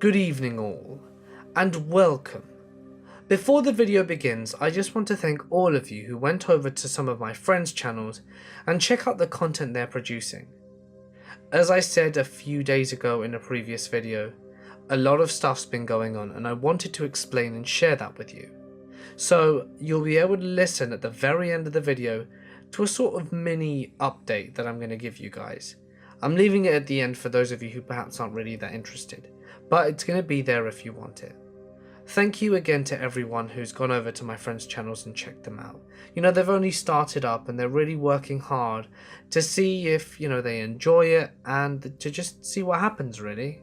Good evening all, and welcome. Before the video begins, I just want to thank all of you who went over to some of my friends' channels and check out the content they're producing. As I said a few days ago in a previous video, a lot of stuff's been going on and I wanted to explain and share that with you. So you'll be able to listen at the very end of the video to a sort of mini update that I'm going to give you guys. I'm leaving it at the end for those of you who perhaps aren't really that interested, but it's going to be there if you want it. Thank you again to everyone who's gone over to my friends' channels and checked them out. You know, they've only started up and they're really working hard to see if, they enjoy it and to just see what happens really.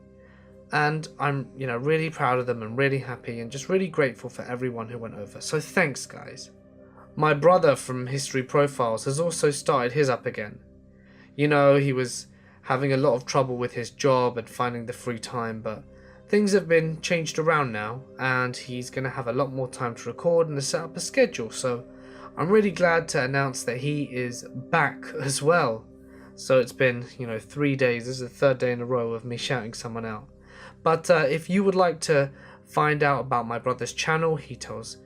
And I'm, really proud of them and really happy and just really grateful for everyone who went over. So thanks guys. My brother from History Profiles has also started his up again. He was having a lot of trouble with his job and finding the free time, but things have been changed around now and he's going to have a lot more time to record and to set up a schedule. So I'm really glad to announce that he is back as well. So it's been, 3 days. This is the third day in a row of me shouting someone out. But if you would like to find out about my brother's channel, he tells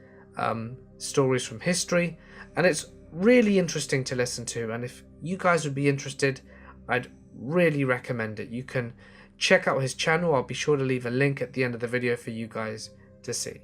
stories from history and it's really interesting to listen to. And if you guys would be interested, I'd really recommend it. You can check out his channel. I'll be sure to leave a link at the end of the video for you guys to see.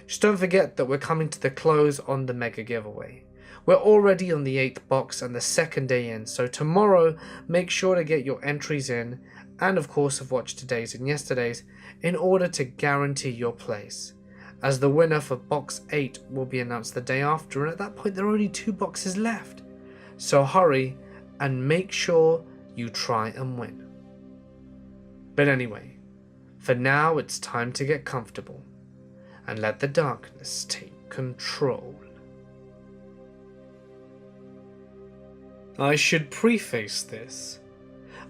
Just don't forget that we're coming to the close on the mega giveaway. We're already on the 8th box and the second day in, so tomorrow make sure to get your entries in and of course have watched today's and yesterday's in order to guarantee your place, as the winner for box 8 will be announced the day after, and at that point there are only 2 boxes left. So hurry and make sure you try and win. But anyway, for now it's time to get comfortable and let the darkness take control. I should preface this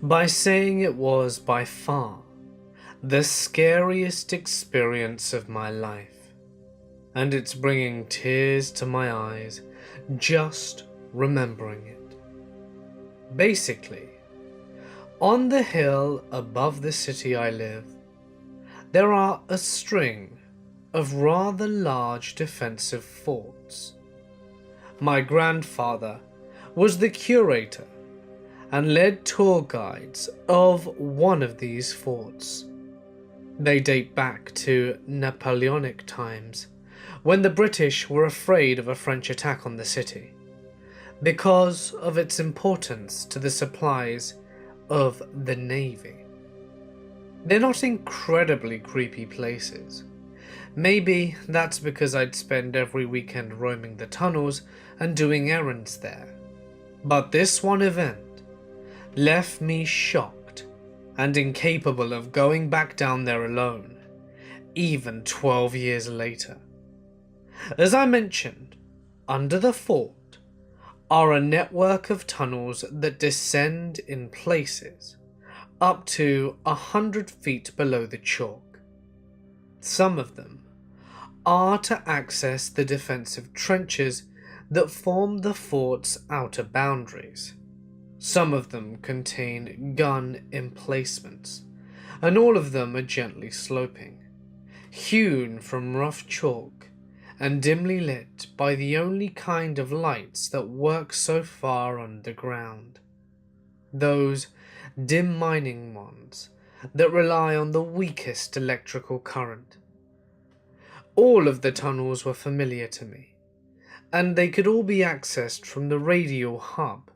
by saying it was by far the scariest experience of my life, and it's bringing tears to my eyes just remembering it. Basically, on the hill above the city I live, there are a string of rather large defensive forts. My grandfather was the curator and led tour guides of one of these forts. They date back to Napoleonic times, when the British were afraid of a French attack on the city, because of its importance to the supplies of the Navy. They're not incredibly creepy places. Maybe that's because I'd spend every weekend roaming the tunnels and doing errands there. But this one event left me shocked and incapable of going back down there alone, even 12 years later. As I mentioned, under the fort are a network of tunnels that descend in places up to 100 feet below the chalk. Some of them are to access the defensive trenches that form the fort's outer boundaries. Some of them contain gun emplacements, and all of them are gently sloping, hewn from rough chalk and dimly lit by the only kind of lights that work so far underground. Those dim mining ones that rely on the weakest electrical current. All of the tunnels were familiar to me, and they could all be accessed from the radial hub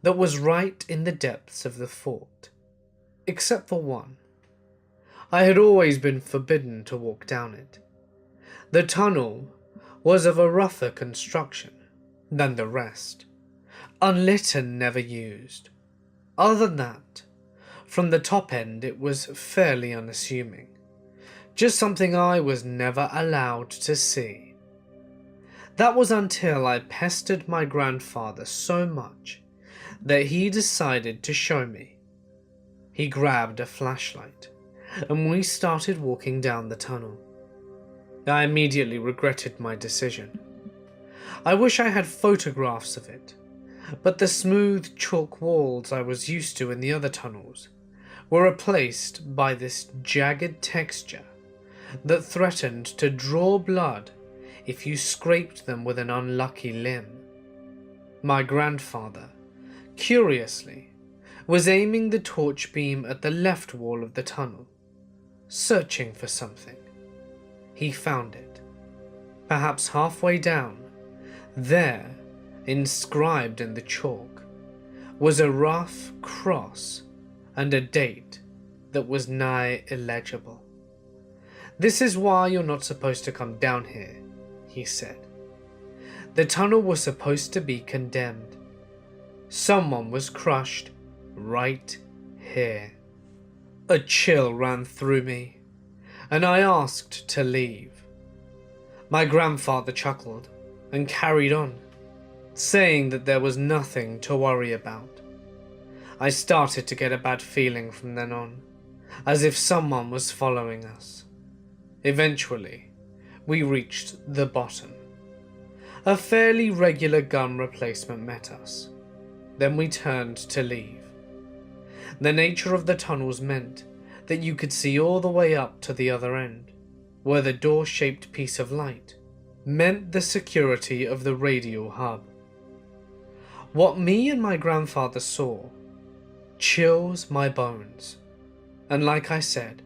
that was right in the depths of the fort, except for one. I had always been forbidden to walk down it. The tunnel was of a rougher construction than the rest, unlit and never used. Other than that, from the top end it was fairly unassuming, just something I was never allowed to see. That was until I pestered my grandfather so much that he decided to show me. He grabbed a flashlight and we started walking down the tunnel. I immediately regretted my decision. I wish I had photographs of it, but the smooth chalk walls I was used to in the other tunnels were replaced by this jagged texture that threatened to draw blood if you scraped them with an unlucky limb. My grandfather, curiously, was aiming the torch beam at the left wall of the tunnel, searching for something. He found it, perhaps halfway down. There, inscribed in the chalk, was a rough cross and a date that was nigh illegible. "This is why you're not supposed to come down here," he said. "The tunnel was supposed to be condemned. Someone was crushed right here." A chill ran through me, and I asked to leave. My grandfather chuckled and carried on, saying that there was nothing to worry about. I started to get a bad feeling from then on, as if someone was following us. Eventually, we reached the bottom. A fairly regular gun replacement met us. Then we turned to leave. The nature of the tunnels meant that you could see all the way up to the other end, where the door-shaped piece of light meant the security of the radial hub. What me and my grandfather saw chills my bones, and like I said,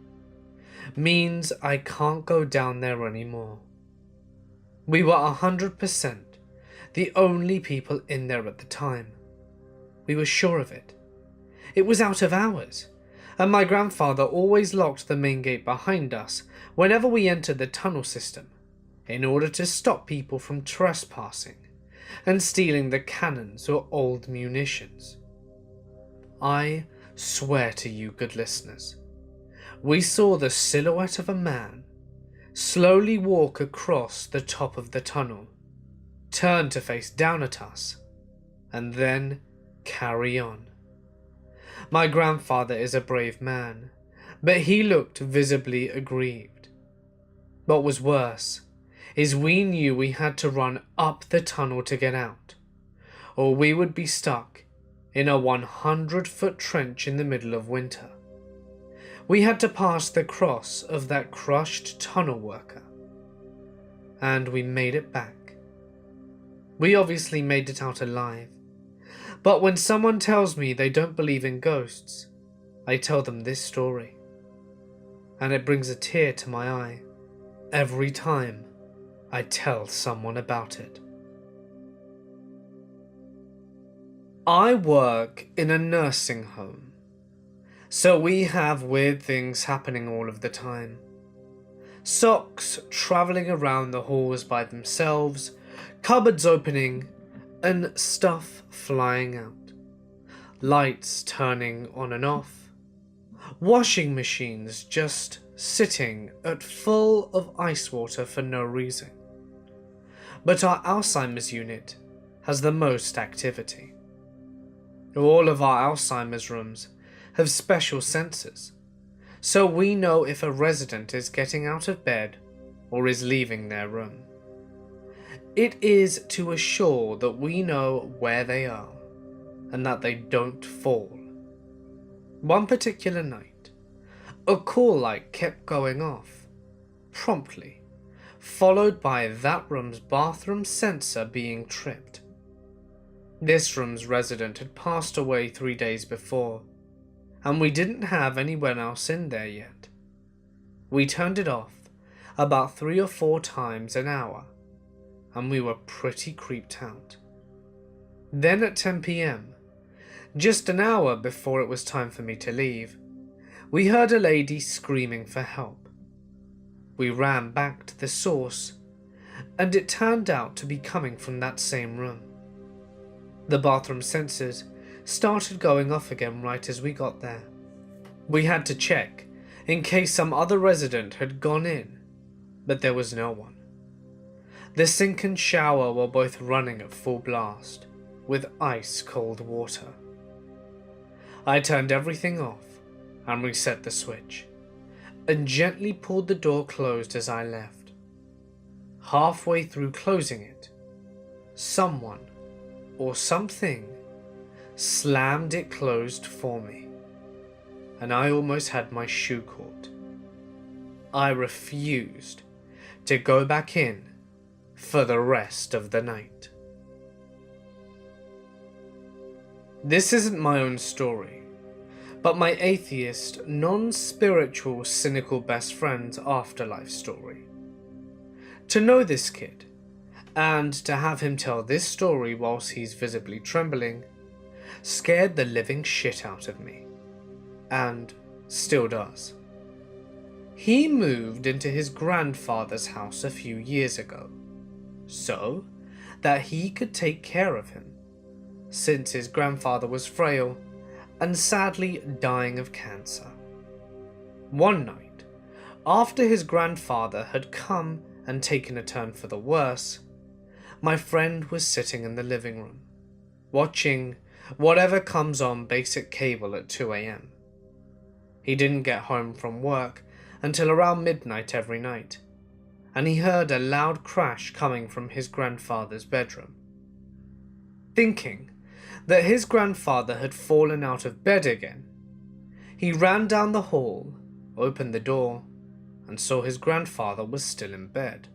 means I can't go down there anymore. We were 100% the only people in there at the time. We were sure of it. It was out of hours, and my grandfather always locked the main gate behind us whenever we entered the tunnel system, in order to stop people from trespassing and stealing the cannons or old munitions. I swear to you, good listeners, we saw the silhouette of a man slowly walk across the top of the tunnel, turn to face down at us, and then carry on. My grandfather is a brave man, but he looked visibly aggrieved. What was worse is we knew we had to run up the tunnel to get out, or we would be stuck in a 100-foot trench in the middle of winter. We had to pass the cross of that crushed tunnel worker, and we made it back. We obviously made it out alive, but when someone tells me they don't believe in ghosts, I tell them this story, and it brings a tear to my eye every time I tell someone about it. I work in a nursing home, so we have weird things happening all of the time. Socks travelling around the halls by themselves, cupboards opening, and stuff flying out. Lights turning on and off. Washing machines just sitting at full of ice water for no reason. But our Alzheimer's unit has the most activity. All of our Alzheimer's rooms have special sensors, so we know if a resident is getting out of bed or is leaving their room. It is to assure that we know where they are and that they don't fall. One particular night, a call light kept going off, promptly, followed by that room's bathroom sensor being tripped. This room's resident had passed away 3 days before, and we didn't have anyone else in there yet. We turned it off about 3 or 4 times an hour, and we were pretty creeped out. Then at 10 p.m, just an hour before it was time for me to leave, we heard a lady screaming for help. We ran back to the source, and it turned out to be coming from that same room. The bathroom sensors started going off again right as we got there. We had to check in case some other resident had gone in, but there was no one. The sink and shower were both running at full blast, with ice cold water. I turned everything off and reset the switch, and gently pulled the door closed as I left. Halfway through closing it, someone or something slammed it closed for me. and I almost had my shoe caught. I refused to go back in for the rest of the night. This isn't my own story, but my atheist, non-spiritual, cynical best friend's afterlife story. To know this kid, and to have him tell this story whilst he's visibly trembling, scared the living shit out of me, and still does. He moved into his grandfather's house a few years ago, so that he could take care of him, since his grandfather was frail and sadly dying of cancer. One night, after his grandfather had come and taken a turn for the worse, my friend was sitting in the living room, watching whatever comes on basic cable at 2 a.m. He didn't get home from work until around midnight every night, and he heard a loud crash coming from his grandfather's bedroom. Thinking that his grandfather had fallen out of bed again, he ran down the hall, opened the door, and saw his grandfather was still in bed,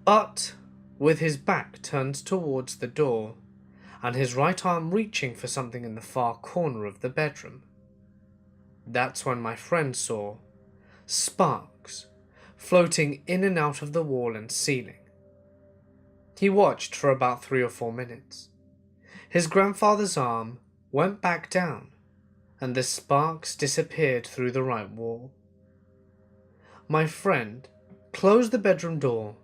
but with his back turned towards the door and his right arm reaching for something in the far corner of the bedroom. That's when my friend saw sparks floating in and out of the wall and ceiling. He watched for about 3 or 4 minutes. His grandfather's arm went back down, and the sparks disappeared through the right wall. My friend closed the bedroom door,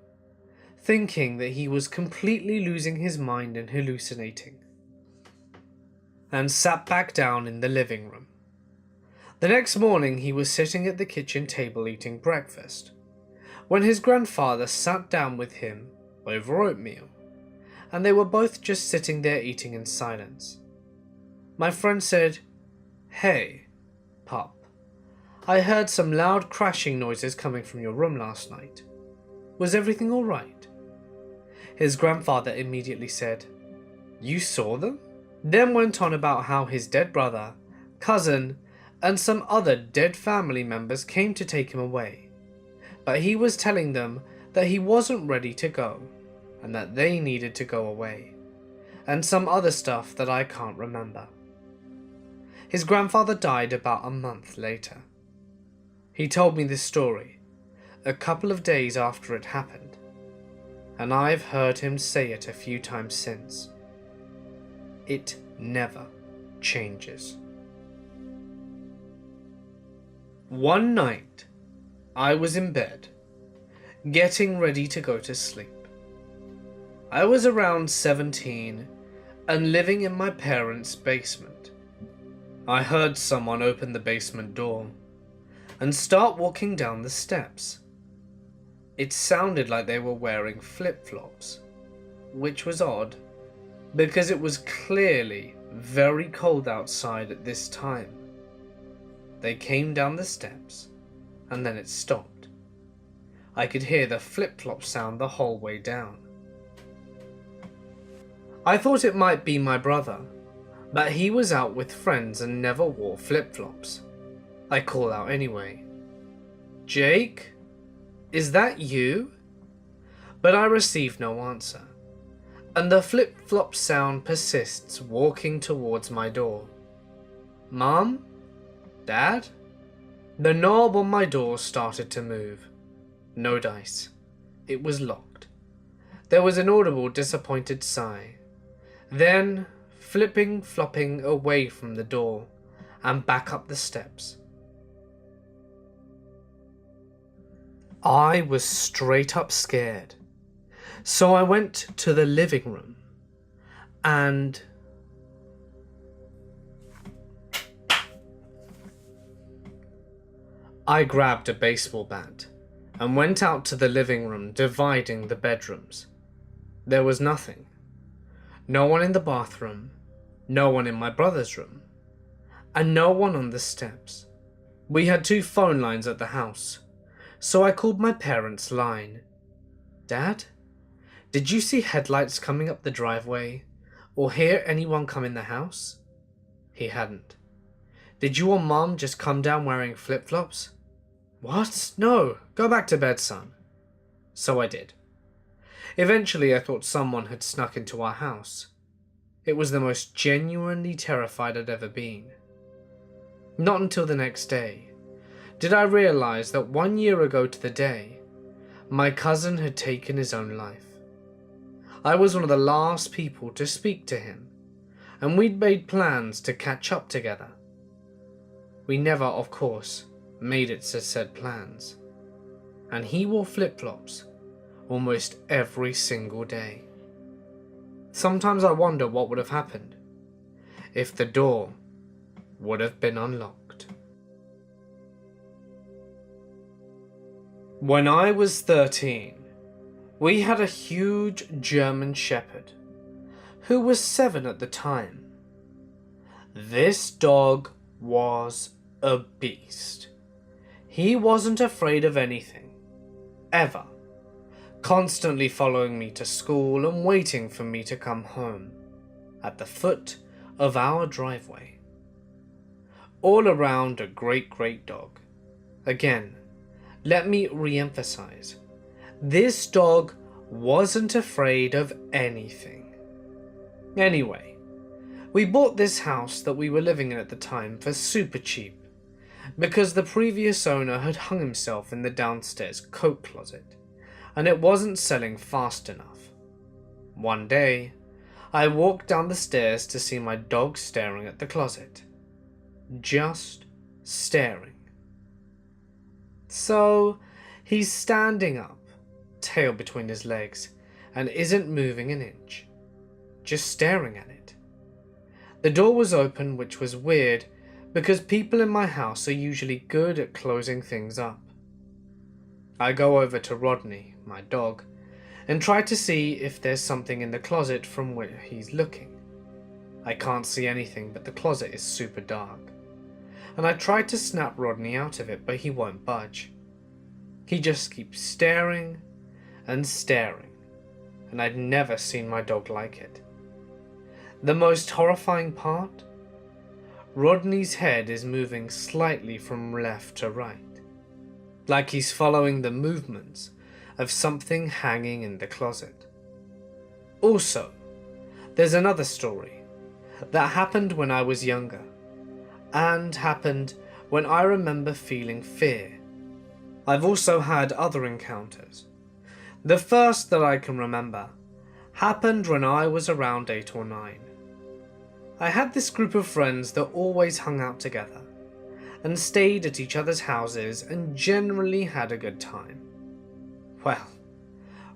thinking that he was completely losing his mind and hallucinating, and sat back down in the living room. The next morning he was sitting at the kitchen table eating breakfast, when his grandfather sat down with him over oatmeal, and they were both just sitting there eating in silence. My friend said, "Hey, Pop, I heard some loud crashing noises coming from your room last night. Was everything all right?" His grandfather immediately said, "You saw them?" Then went on about how his dead brother, cousin, and some other dead family members came to take him away, but he was telling them that he wasn't ready to go, and that they needed to go away, and some other stuff that I can't remember. His grandfather died about a month later. He told me this story a couple of days after it happened, and I've heard him say it a few times since. It never changes. One night, I was in bed, getting ready to go to sleep. I was around 17 and living in my parents' basement. I heard someone open the basement door and start walking down the steps. It sounded like they were wearing flip-flops, which was odd because it was clearly very cold outside at this time. They came down the steps and then it stopped. I could hear the flip-flop sound the whole way down. I thought it might be my brother, but he was out with friends and never wore flip-flops. I call out anyway, "Jake, is that you?" But I receive no answer, and the flip-flop sound persists walking towards my door. "Mom? Dad?" The knob on my door started to move. No dice. It was locked. There was an audible disappointed sigh. Then flopping away from the door and back up the steps. I was straight up scared, so I went to the living room and I grabbed a baseball bat and went out to the living room, dividing the bedrooms. There was nothing. No one in the bathroom, no one in my brother's room, and no one on the steps. We had 2 phone lines at the house, so I called my parents' line. "Dad, did you see headlights coming up the driveway or hear anyone come in the house?" He hadn't. Did you or Mum just come down wearing flip-flops? What? No, go back to bed, son. So I did. Eventually I thought someone had snuck into our house. It was the most genuinely terrified I'd ever been. Not until the next day did I realize that 1 year ago to the day, my cousin had taken his own life. I was one of the last people to speak to him, and we'd made plans to catch up together. We never, of course, made it to said plans, and he wore flip-flops almost every single day. Sometimes I wonder what would have happened if the door would have been unlocked. When I was 13, we had a huge German Shepherd who was 7 at the time. This dog was a beast. He wasn't afraid of anything, ever, constantly following me to school and waiting for me to come home at the foot of our driveway. All around a great dog. Again, let me re-emphasize, this dog wasn't afraid of anything. Anyway, we bought this house that we were living in at the time for super cheap because the previous owner had hung himself in the downstairs coat closet and it wasn't selling fast enough. One day, I walked down the stairs to see my dog staring at the closet. Just staring. So, he's standing up, tail between his legs, and isn't moving an inch. Just staring at it. The door was open, which was weird because people in my house are usually good at closing things up. I go over to Rodney, my dog, and try to see if there's something in the closet from where he's looking. I can't see anything, but the closet is super dark. And I tried to snap Rodney out of it, but he won't budge. He just keeps staring and staring, and I'd never seen my dog like it. The most horrifying part? Rodney's head is moving slightly from left to right, like he's following the movements of something hanging in the closet. Also, there's another story that happened when I was younger, and happened when I remember feeling fear. I've also had other encounters. The first that I can remember happened when I was around 8 or 9. I had this group of friends that always hung out together and stayed at each other's houses and generally had a good time. Well,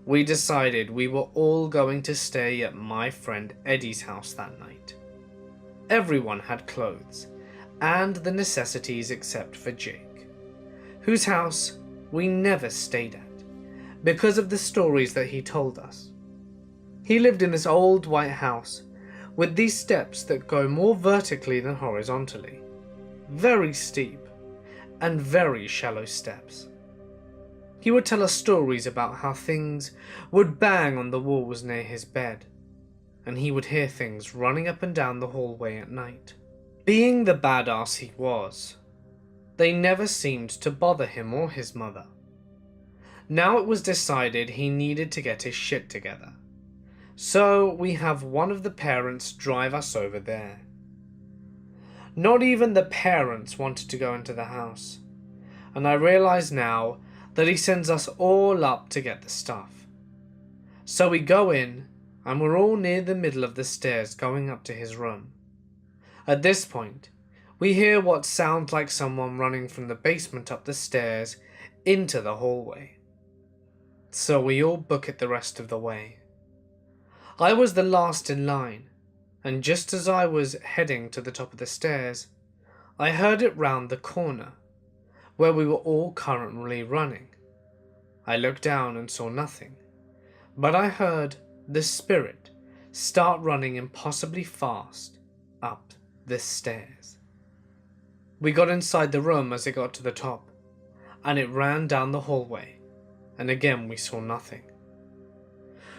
we decided we were all going to stay at my friend Eddie's house that night. Everyone had clothes and the necessities except for Jake, whose house we never stayed at because of the stories that he told us. He lived in this old white house with these steps that go more vertically than horizontally, very steep and very shallow steps. He would tell us stories about how things would bang on the walls near his bed, and he would hear things running up and down the hallway at night. Being the badass he was, they never seemed to bother him or his mother. Now it was decided he needed to get his shit together, so we have one of the parents drive us over there. Not even the parents wanted to go into the house, and I realize now that he sends us all up to get the stuff. So we go in, and we're all near the middle of the stairs going up to his room. At this point, we hear what sounds like someone running from the basement up the stairs into the hallway. So we all book it the rest of the way. I was the last in line, and just as I was heading to the top of the stairs, I heard it round the corner, where we were all currently running. I looked down and saw nothing, but I heard the spirit start running impossibly fast up the stairs. We got inside the room as it got to the top, and it ran down the hallway, and again we saw nothing.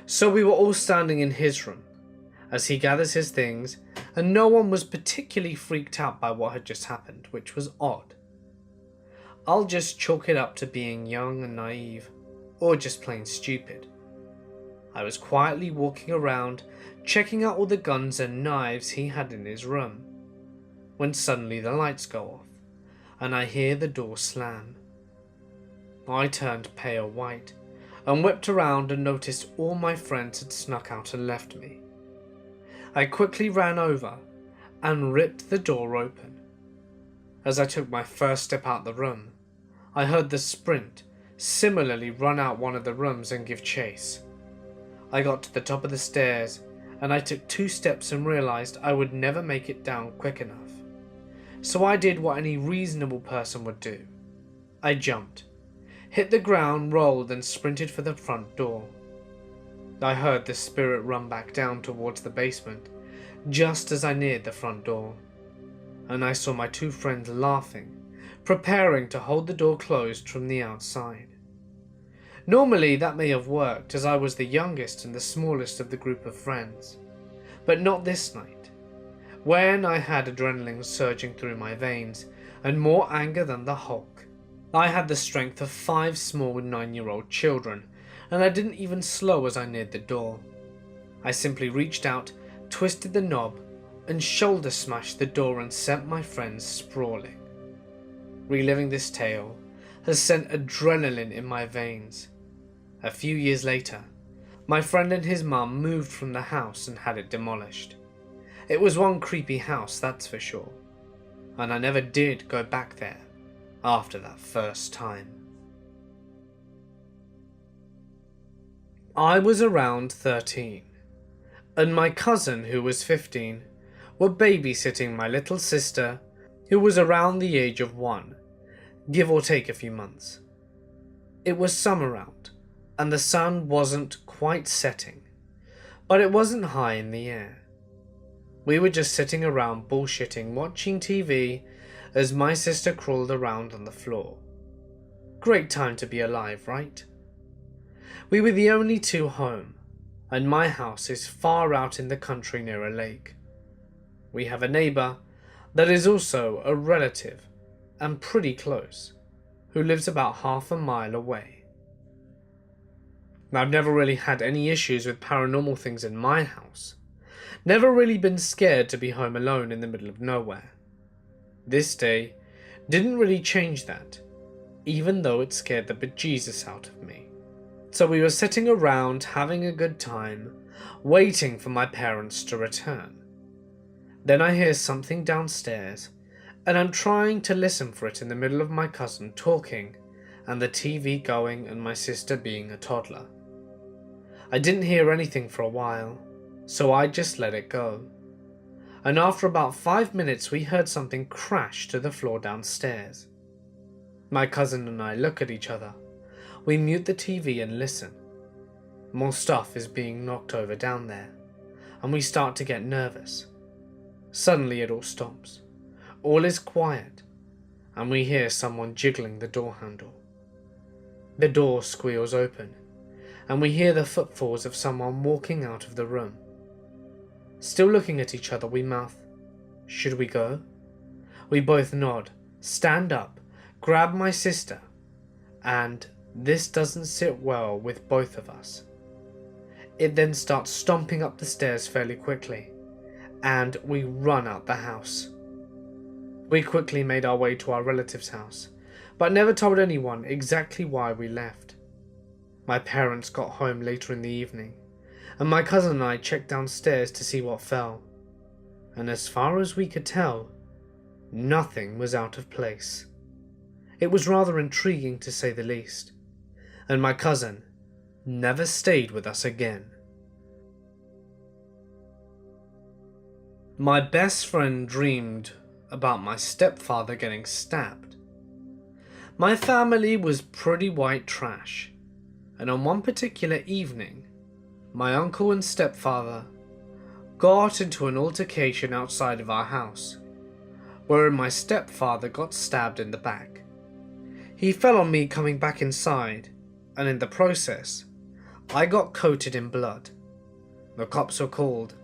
So we were all standing in his room, as he gathers his things, and no one was particularly freaked out by what had just happened, which was odd. I'll just chalk it up to being young and naive, or just plain stupid. I was quietly walking around, checking out all the guns and knives he had in his room, when suddenly the lights go off, and I hear the door slam. I turned pale white, and whipped around and noticed all my friends had snuck out and left me. I quickly ran over and ripped the door open. As I took my first step out the room, I heard the sprint similarly run out one of the rooms and give chase. I got to the top of the stairs, and I took 2 steps and realized I would never make it down quick enough. So I did what any reasonable person would do. I jumped, hit the ground, rolled, and sprinted for the front door. I heard the spirit run back down towards the basement, just as I neared the front door, and I saw my 2 friends laughing, preparing to hold the door closed from the outside. Normally that may have worked, as I was the youngest and the smallest of the group of friends, but not this night, when I had adrenaline surging through my veins and more anger than the Hulk. I had the strength of 5 small 9-year-old children, and I didn't even slow as I neared the door. I simply reached out, twisted the knob, and shoulder smashed the door and sent my friends sprawling. Reliving this tale has sent adrenaline in my veins. A few years later, my friend and his mum moved from the house and had it demolished. It was one creepy house, that's for sure, and I never did go back there after that first time. I was around 13, and my cousin, who was 15, were babysitting my little sister, who was around the age of 1, give or take a few months. It was summer out, and the sun wasn't quite setting, but it wasn't high in the air. We were just sitting around bullshitting, watching TV as my sister crawled around on the floor. Great time to be alive, right? We were the only 2 home, and my house is far out in the country near a lake. We have a neighbour that is also a relative, and pretty close, who lives about half a mile away. I've never really had any issues with paranormal things in my house. Never really been scared to be home alone in the middle of nowhere. This day didn't really change that, even though it scared the bejesus out of me. So we were sitting around having a good time, waiting for my parents to return. Then I hear something downstairs, and I'm trying to listen for it in the middle of my cousin talking and the TV going and my sister being a toddler. I didn't hear anything for a while, so I just let it go. And after about 5 minutes we heard something crash to the floor downstairs. My cousin and I look at each other. We mute the TV and listen. More stuff is being knocked over down there, and we start to get nervous. Suddenly it all stops. All is quiet, and we hear someone jiggling the door handle. The door squeals open, and we hear the footfalls of someone walking out of the room. Still looking at each other, we mouth, "Should we go?" We both nod, stand up, grab my sister, and this doesn't sit well with both of us. It then starts stomping up the stairs fairly quickly, and we run out the house. We quickly made our way to our relative's house, but never told anyone exactly why we left. My parents got home later in the evening, and my cousin and I checked downstairs to see what fell, and as far as we could tell, nothing was out of place. It was rather intriguing to say the least, and my cousin never stayed with us again. My best friend dreamed about my stepfather getting stabbed. My family was pretty white trash, and on one particular evening, my uncle and stepfather got into an altercation outside of our house, wherein my stepfather got stabbed in the back. He fell on me coming back inside, and in the process, I got coated in blood. The cops were called,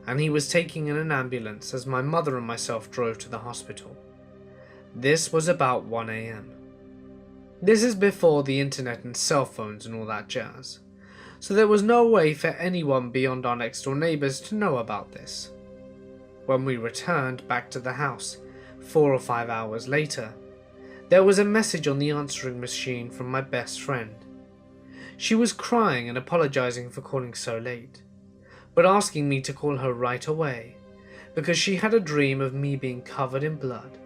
and he was taken in an ambulance as my mother and myself drove to the hospital. This was about 1 a.m. This is before the internet and cell phones and all that jazz, so there was no way for anyone beyond our next door neighbours to know about this. When we returned back to the house, 4 or 5 hours later, there was a message on the answering machine from my best friend. She was crying and apologising for calling so late, but asking me to call her right away, because she had a dream of me being covered in blood.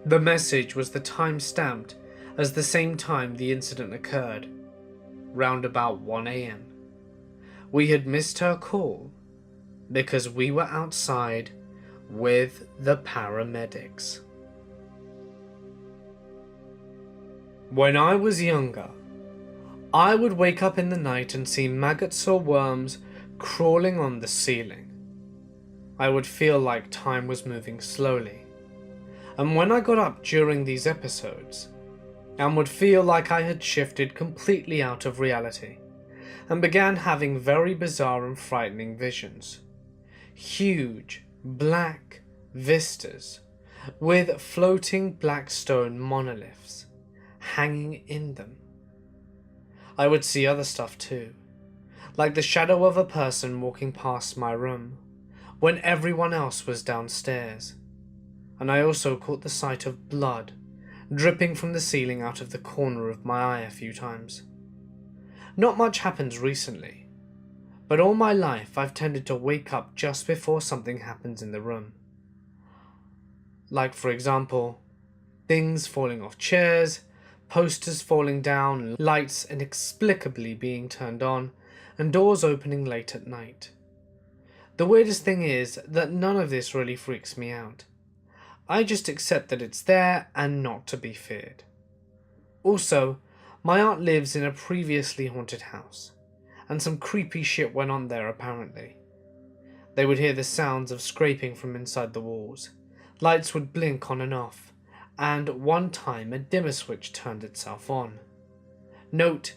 The message was the time stamped as the same time the incident occurred, round about 1 a.m. We had missed her call because we were outside with the paramedics. When I was younger, I would wake up in the night and see maggots or worms crawling on the ceiling. I would feel like time was moving slowly, and when I got up during these episodes, and would feel like I had shifted completely out of reality, and began having very bizarre and frightening visions. Huge, black vistas, with floating black stone monoliths hanging in them. I would see other stuff too, like the shadow of a person walking past my room, when everyone else was downstairs, and I also caught the sight of blood dripping from the ceiling out of the corner of my eye a few times. Not much happens recently, but all my life I've tended to wake up just before something happens in the room. Like, for example, things falling off chairs, posters falling down, lights inexplicably being turned on, and doors opening late at night. The weirdest thing is that none of this really freaks me out. I just accept that it's there and not to be feared. Also, my aunt lives in a previously haunted house, and some creepy shit went on there apparently. They would hear the sounds of scraping from inside the walls, lights would blink on and off, and one time a dimmer switch turned itself on. Note,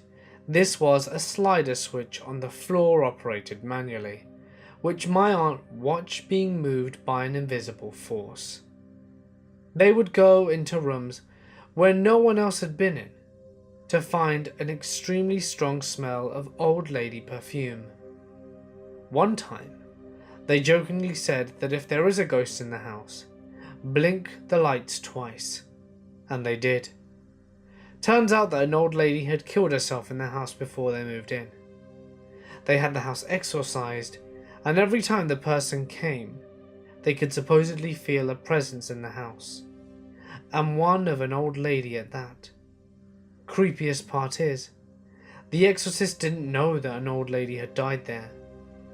this was a slider switch on the floor operated manually, which my aunt watched being moved by an invisible force. They would go into rooms where no one else had been in to find an extremely strong smell of old lady perfume. One time, they jokingly said that if there is a ghost in the house, blink the lights twice, and they did. Turns out that an old lady had killed herself in the house before they moved in. They had the house exorcised, and every time the person came, they could supposedly feel a presence in the house, and one of an old lady at that. Creepiest part is, the exorcist didn't know that an old lady had died there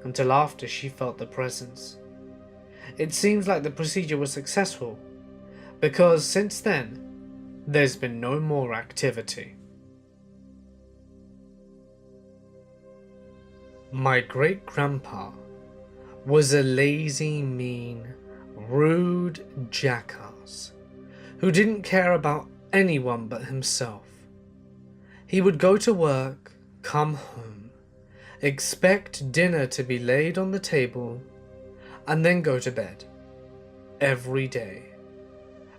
until after she felt the presence. It seems like the procedure was successful, because since then, there's been no more activity. My great-grandpa was a lazy, mean, rude jackass who didn't care about anyone but himself. He would go to work, come home, expect dinner to be laid on the table, and then go to bed every day.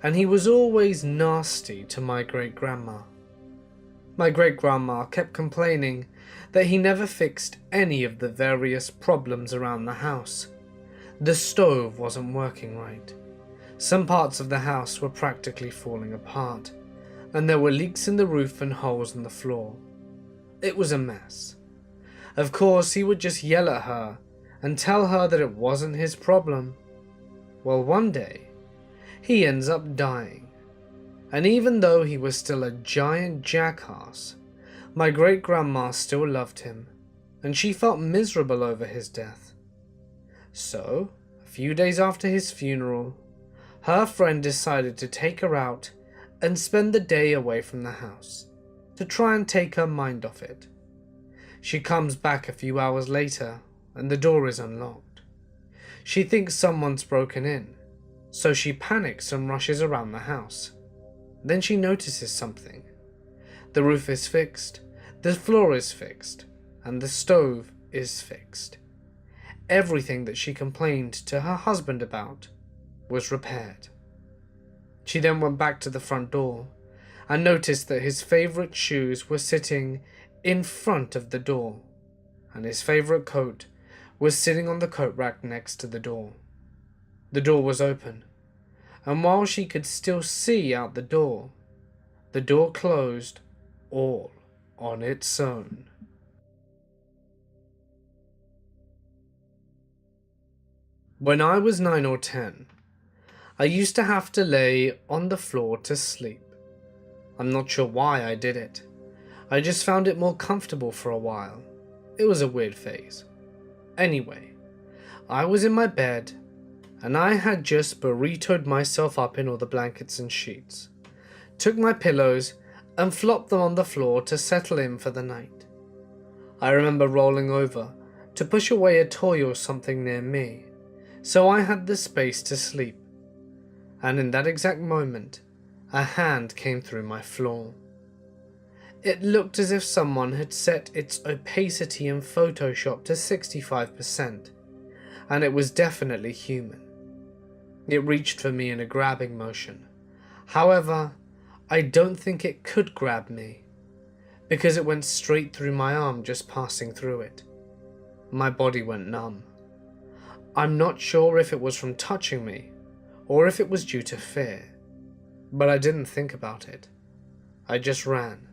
And he was always nasty to my great-grandma. My great-grandma kept complaining that he never fixed any of the various problems around the house. The stove wasn't working right. Some parts of the house were practically falling apart, and there were leaks in the roof and holes in the floor. It was a mess. Of course, he would just yell at her and tell her that it wasn't his problem. Well, one day, he ends up dying. And even though he was still a giant jackass, my great-grandma still loved him, and she felt miserable over his death. So, a few days after his funeral, her friend decided to take her out and spend the day away from the house, to try and take her mind off it. She comes back a few hours later, and the door is unlocked. She thinks someone's broken in, so she panics and rushes around the house. Then she notices something. The roof is fixed, the floor is fixed, and the stove is fixed. everything that she complained to her husband about was repaired. She then went back to the front door and noticed that his favourite shoes were sitting in front of the door, and his favourite coat was sitting on the coat rack next to the door. The door was open, and while she could still see out the door closed all on its own. When I was 9 or 10, I used to have to lay on the floor to sleep. I'm not sure why I did it. I just found it more comfortable for a while. It was a weird phase. Anyway, I was in my bed, and I had just burritoed myself up in all the blankets and sheets, took my pillows and flopped them on the floor to settle in for the night. I remember rolling over to push away a toy or something near me, so I had the space to sleep, and in that exact moment, a hand came through my floor. It looked as if someone had set its opacity in Photoshop to 65%, and it was definitely human. It reached for me in a grabbing motion. However, I don't think it could grab me, because it went straight through my arm, just passing through it. My body went numb. I'm not sure if it was from touching me, or if it was due to fear, but I didn't think about it. I just ran,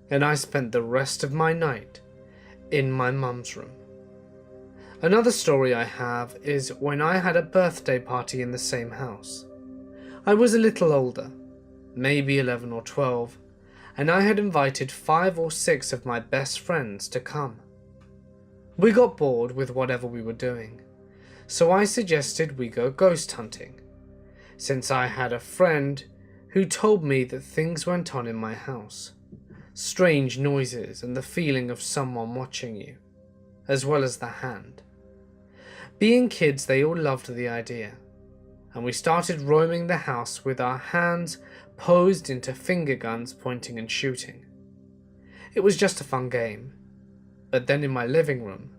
and I spent the rest of my night in my mum's room. Another story I have is when I had a birthday party in the same house. I was a little older, maybe 11 or 12, and I had invited 5 or 6 of my best friends to come. We got bored with whatever we were doing, so I suggested we go ghost hunting, since I had a friend who told me that things went on in my house. Strange noises and the feeling of someone watching you, as well as the hand. Being kids, they all loved the idea, and we started roaming the house with our hands posed into finger guns pointing and shooting. It was just a fun game, but then in my living room,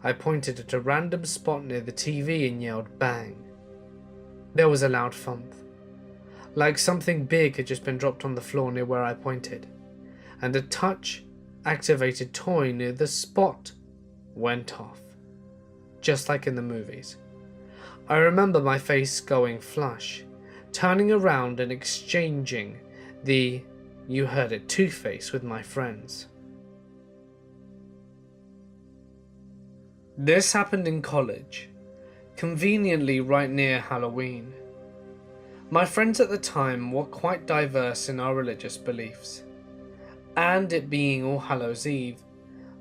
I pointed at a random spot near the TV and yelled bang. There was a loud thump, like something big had just been dropped on the floor near where I pointed, and a touch-activated toy near the spot went off, just like in the movies. I remember my face going flush, turning around and exchanging the "you heard it" two-face with my friends. This happened in college, conveniently right near Halloween. My friends at the time were quite diverse in our religious beliefs, and it being All Hallows Eve,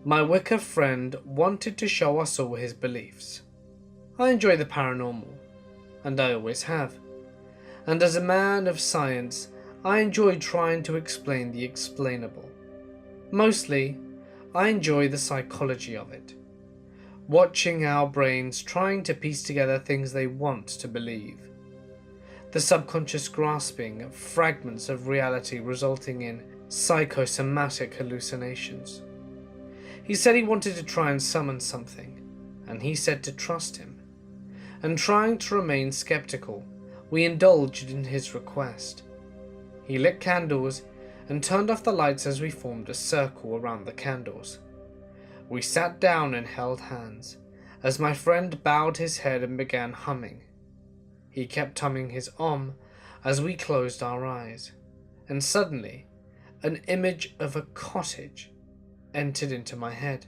my Wicca friend wanted to show us all his beliefs. I enjoy the paranormal, and I always have, and as a man of science, I enjoy trying to explain the explainable. Mostly, I enjoy the psychology of it, watching our brains trying to piece together things they want to believe. The subconscious grasping at fragments of reality resulting in psychosomatic hallucinations. He said he wanted to try and summon something, and he said to trust him. And trying to remain skeptical, we indulged in his request. He lit candles and turned off the lights as we formed a circle around the candles. We sat down and held hands, as my friend bowed his head and began humming. He kept humming his as we closed our eyes, and suddenly, an image of a cottage entered into my head.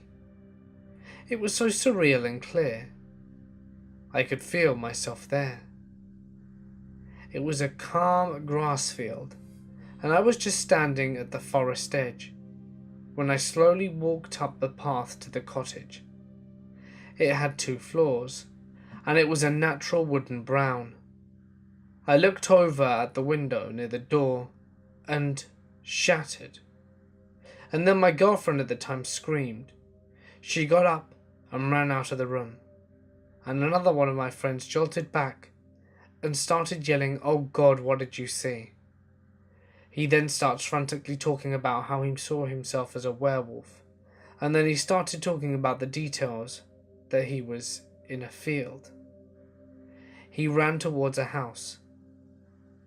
It was so surreal and clear. I could feel myself there. It was a calm grass field, and I was just standing at the forest edge, when I slowly walked up the path to the cottage. It had 2 floors, and it was a natural wooden brown. I looked over at the window near the door and shattered. And then my girlfriend at the time screamed. She got up and ran out of the room, and another one of my friends jolted back and started yelling, "Oh God, what did you see?" He then starts frantically talking about how he saw himself as a werewolf, and then he started talking about the details that he was in a field. He ran towards a house.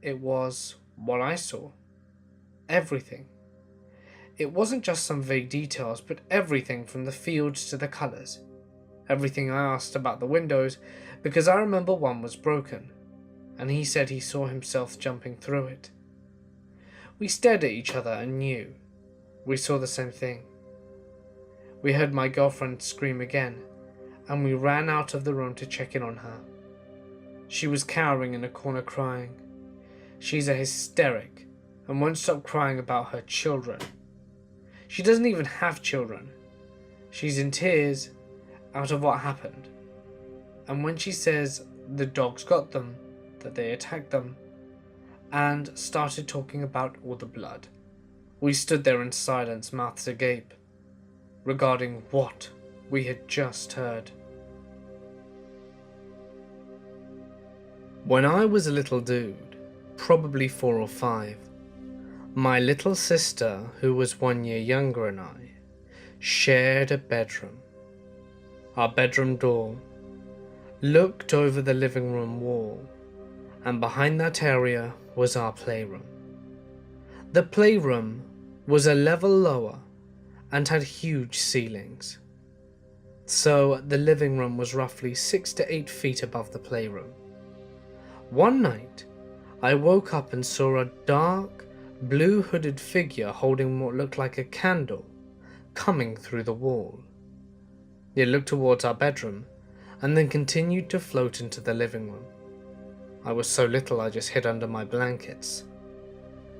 It was what I saw. Everything. It wasn't just some vague details, but everything from the fields to the colours. Everything. I asked about the windows because I remember one was broken, and he said he saw himself jumping through it. We stared at each other and knew we saw the same thing. We heard my girlfriend scream again, and we ran out of the room to check in on her. She was cowering in a corner crying. She's a hysteric and won't stop crying about her children. She doesn't even have children. She's in tears out of what happened. And when she says the dogs got them, that they attacked them, and started talking about all the blood, we stood there in silence, mouths agape, regarding what we had just heard. When I was a little dude, probably 4 or 5, my little sister, who was 1 year younger than I, shared a bedroom. Our bedroom door looked over the living room wall, and behind that area was our playroom. The playroom was a level lower and had huge ceilings. So the living room was roughly 6 to 8 feet above the playroom. One night, I woke up and saw a dark, blue hooded figure holding what looked like a candle coming through the wall. It looked towards our bedroom and then continued to float into the living room. I was so little I just hid under my blankets.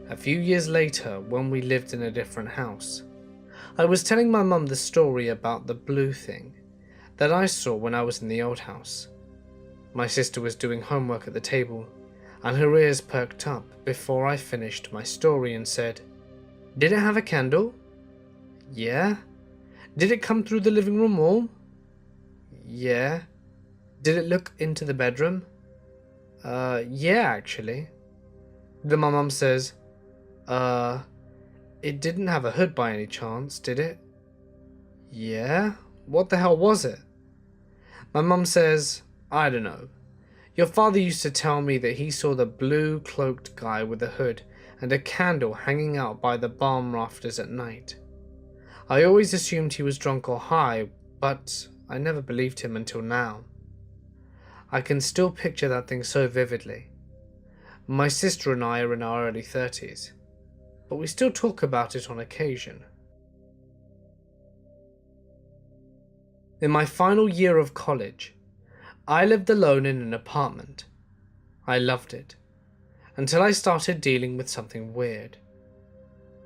A few years later, when we lived in a different house, I was telling my mum the story about the blue thing that I saw when I was in the old house. My sister was doing homework at the table, and her ears perked up before I finished my story and said, "Did it have a candle?" "Yeah." "Did it come through the living room wall?" "Yeah." "Did it look into the bedroom?" Yeah, actually." Then my mum says, it didn't have a hood by any chance, did it?" "Yeah? What the hell was it?" My mum says, "I don't know. Your father used to tell me that he saw the blue cloaked guy with a hood and a candle hanging out by the barn rafters at night. I always assumed he was drunk or high, but I never believed him until now. I can still picture that thing so vividly. My sister and I are in our early 30s, but we still talk about it on occasion. In my final year of college, I lived alone in an apartment. I loved it, until I started dealing with something weird.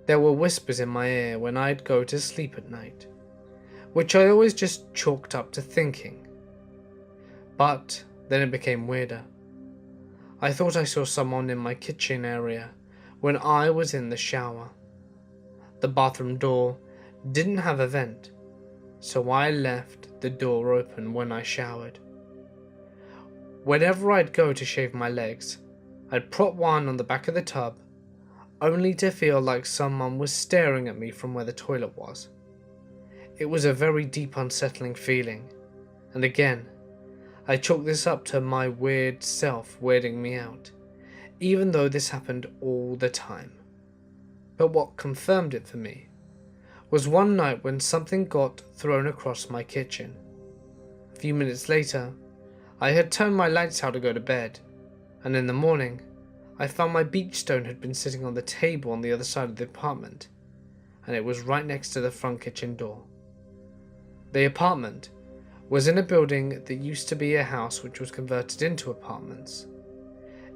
There were whispers in my ear when I'd go to sleep at night, which I always just chalked up to thinking. But then it became weirder. I thought I saw someone in my kitchen area when I was in the shower. The bathroom door didn't have a vent, so I left the door open when I showered. Whenever I'd go to shave my legs, I'd prop one on the back of the tub, only to feel like someone was staring at me from where the toilet was. It was a very deep, unsettling feeling, and again, I chalk this up to my weird self weirding me out, even though this happened all the time. But what confirmed it for me was one night when something got thrown across my kitchen. A few minutes later, I had turned my lights out to go to bed, and in the morning, I found my beach stone had been sitting on the table on the other side of the apartment, and it was right next to the front kitchen door. The apartment was in a building that used to be a house which was converted into apartments.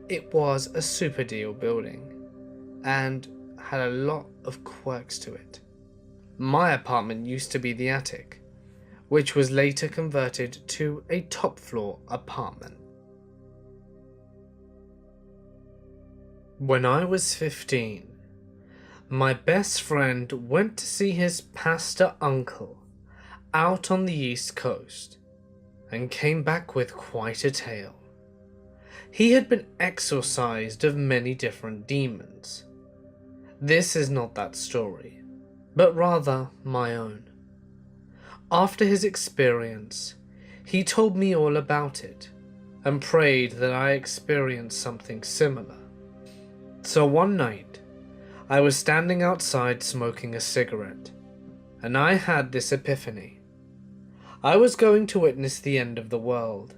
It was a super deal building, and had a lot of quirks to it. My apartment used to be the attic, which was later converted to a top floor apartment. When I was 15, my best friend went to see his pastor uncle out on the East Coast and came back with quite a tale. He had been exorcised of many different demons. This is not that story, but rather my own. After his experience, He told me all about it and prayed that I experience something similar. So one night, I was standing outside smoking a cigarette, and I had this epiphany. I was going to witness the end of the world,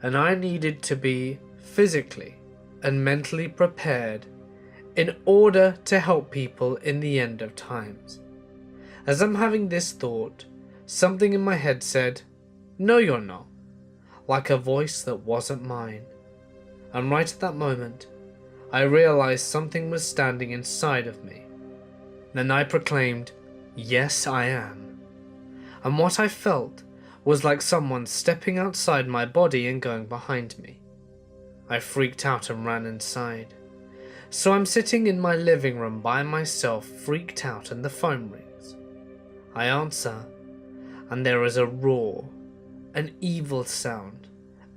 and I needed to be physically and mentally prepared in order to help people in the end of times. As I'm having this thought, something in my head said, "No, you're not," like a voice that wasn't mine. And right at that moment, I realized something was standing inside of me. Then I proclaimed, "Yes, I am." And what I felt was like someone stepping outside my body and going behind me. I freaked out and ran inside. So I'm sitting in my living room by myself, freaked out, and the phone rings. I answer, and there is a roar, an evil sound,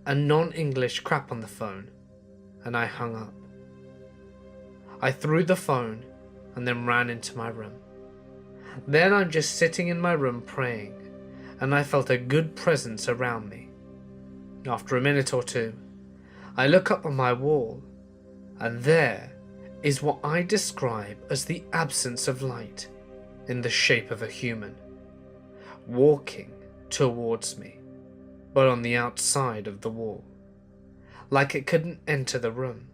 a non-English crap on the phone, and I hung up. I threw the phone and then ran into my room. Then I'm just sitting in my room praying, and I felt a good presence around me. After a minute or two, I look up on my wall, and there is what I describe as the absence of light in the shape of a human, walking towards me, but on the outside of the wall, like it couldn't enter the room,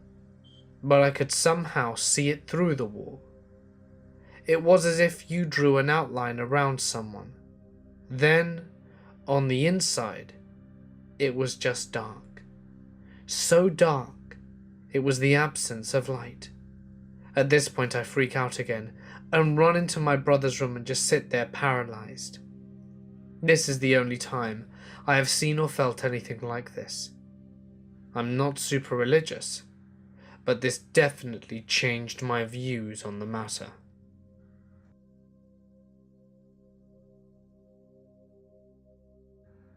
but I could somehow see it through the wall. It was as if you drew an outline around someone. Then, on the inside, it was just dark. So dark, it was the absence of light. At this point I freak out again and run into my brother's room and just sit there paralyzed. This is the only time I have seen or felt anything like this. I'm not super religious, but this definitely changed my views on the matter.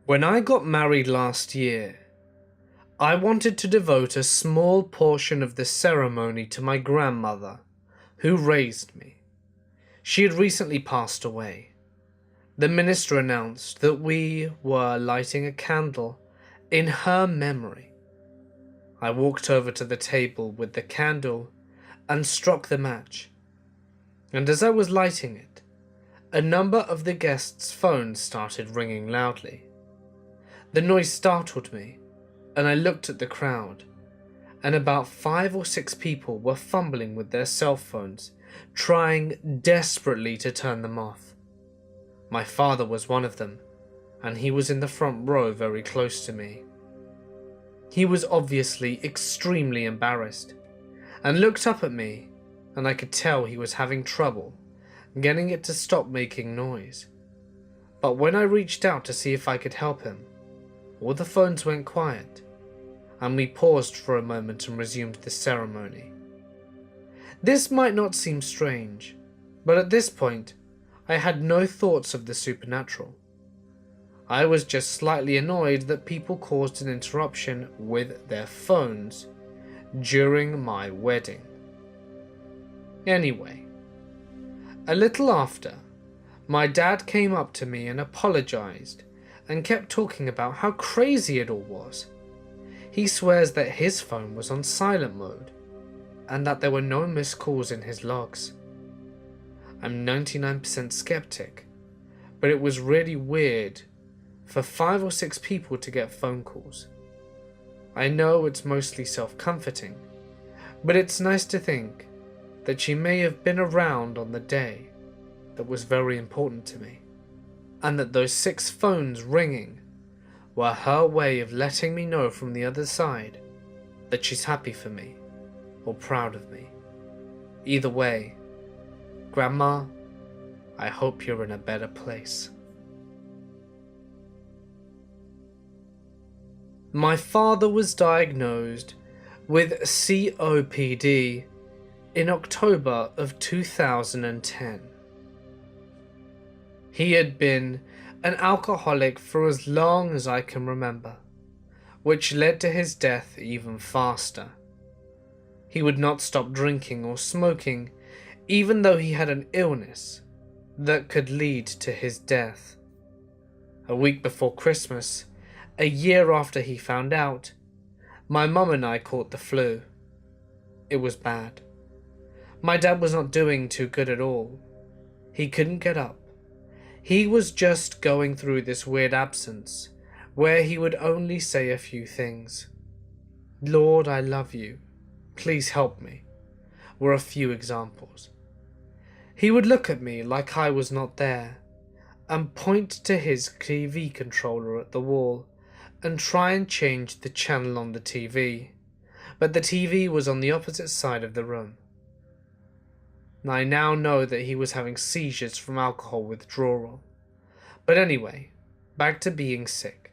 When I got married last year, I wanted to devote a small portion of the ceremony to my grandmother, who raised me. She had recently passed away. The minister announced that we were lighting a candle in her memory. I walked over to the table with the candle and struck the match. And as I was lighting it, a number of the guests' phones started ringing loudly. The noise startled me, and I looked at the crowd, and about 5 or 6 people were fumbling with their cell phones, trying desperately to turn them off. My father was one of them, and he was in the front row very close to me. He was obviously extremely embarrassed, and looked up at me, and I could tell he was having trouble getting it to stop making noise. But when I reached out to see if I could help him, all the phones went quiet, and we paused for a moment and resumed the ceremony. This might not seem strange, but at this point, I had no thoughts of the supernatural. I was just slightly annoyed that people caused an interruption with their phones during my wedding. Anyway, a little after, my dad came up to me and apologized and kept talking about how crazy it all was. He swears that his phone was on silent mode and that there were no missed calls in his logs. I'm 99% skeptic, but it was really weird for 5 or 6 people to get phone calls. I know it's mostly self-comforting, but it's nice to think that she may have been around on the day that was very important to me, and that those 6 phones ringing were her way of letting me know from the other side that she's happy for me or proud of me. Either way, Grandma, I hope you're in a better place. My father was diagnosed with COPD in October of 2010. He had been an alcoholic for as long as I can remember, which led to his death even faster. He would not stop drinking or smoking, even though he had an illness that could lead to his death. A week before Christmas, A year after he found out, my mum and I caught the flu. It was bad. My dad was not doing too good at all. He couldn't get up. He was just going through this weird absence where he would only say a few things. "Lord, I love you. Please help me," were a few examples. He would look at me like I was not there and point to his TV controller at the wall and try and change the channel on the TV, but the TV was on the opposite side of the room. I now know that he was having seizures from alcohol withdrawal. But anyway, back to being sick.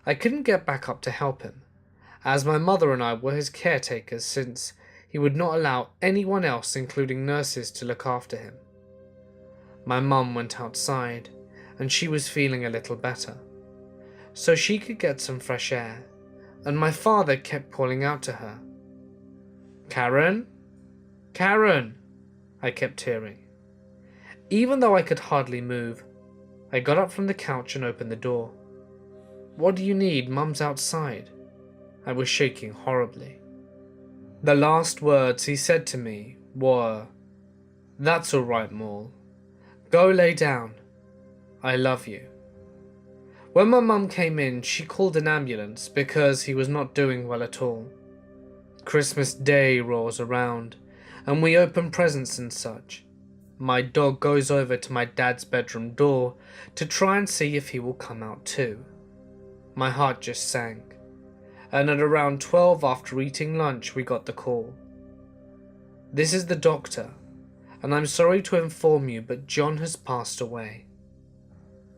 I couldn't get back up to help him, as my mother and I were his caretakers since he would not allow anyone else, including nurses, to look after him. My mum went outside, and she was feeling a little better, so she could get some fresh air, and my father kept calling out to her. "Karen? Karen!" I kept hearing. Even though I could hardly move, I got up from the couch and opened the door. "What do you need? Mum's outside." I was shaking horribly. The last words he said to me were, "That's all right, Maul. Go lay down. I love you." When my mum came in, she called an ambulance because he was not doing well at all. Christmas Day rolls around, and we open presents and such. My dog goes over to my dad's bedroom door to try and see if he will come out too. My heart just sank, and at around 12 after eating lunch we got the call. "This is the doctor, and I'm sorry to inform you, but John has passed away."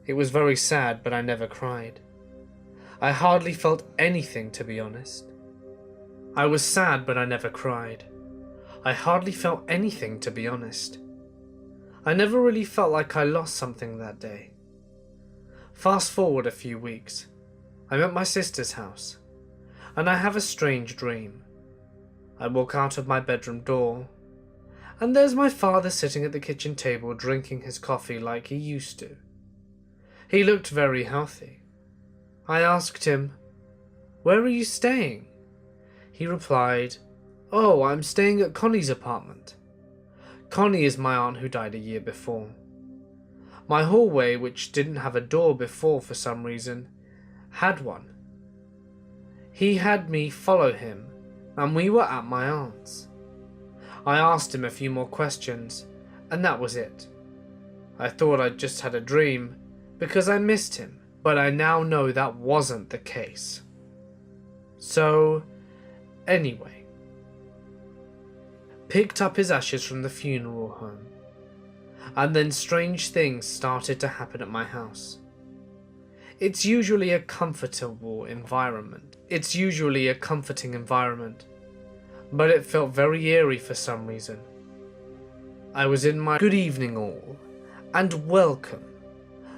It was very sad, but I never cried. I hardly felt anything, to be honest. I was sad, but I never cried. I hardly felt anything, to be honest. I never really felt like I lost something that day. Fast forward a few weeks. I'm at my sister's house, and I have a strange dream. I walk out of my bedroom door, and there's my father sitting at the kitchen table drinking his coffee like he used to. He looked very healthy. I asked him, "Where are you staying?" He replied, "Oh, I'm staying at Connie's apartment." Connie is my aunt who died a year before. My hallway, which didn't have a door before for some reason, had one. He had me follow him, and we were at my aunt's. I asked him a few more questions, and that was it. I thought I'd just had a dream, because I missed him, but I now know that wasn't the case. So, anyway, picked up his ashes from the funeral home, and then strange things started to happen at my house. It's usually a comforting environment, but it felt very eerie for some reason. I was in my good evening all, and welcome.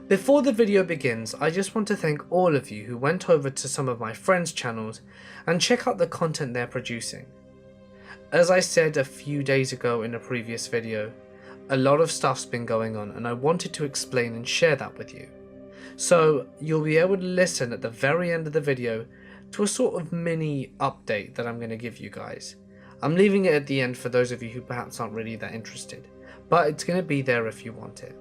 Before the video begins, I just want to thank all of you who went over to some of my friends' channels and check out the content they're producing. As I said a few days ago in a previous video, a lot of stuff's been going on and I wanted to explain and share that with you. So you'll be able to listen at the very end of the video to a sort of mini update that I'm going to give you guys. I'm leaving it at the end for those of you who perhaps aren't really that interested, but it's going to be there if you want it.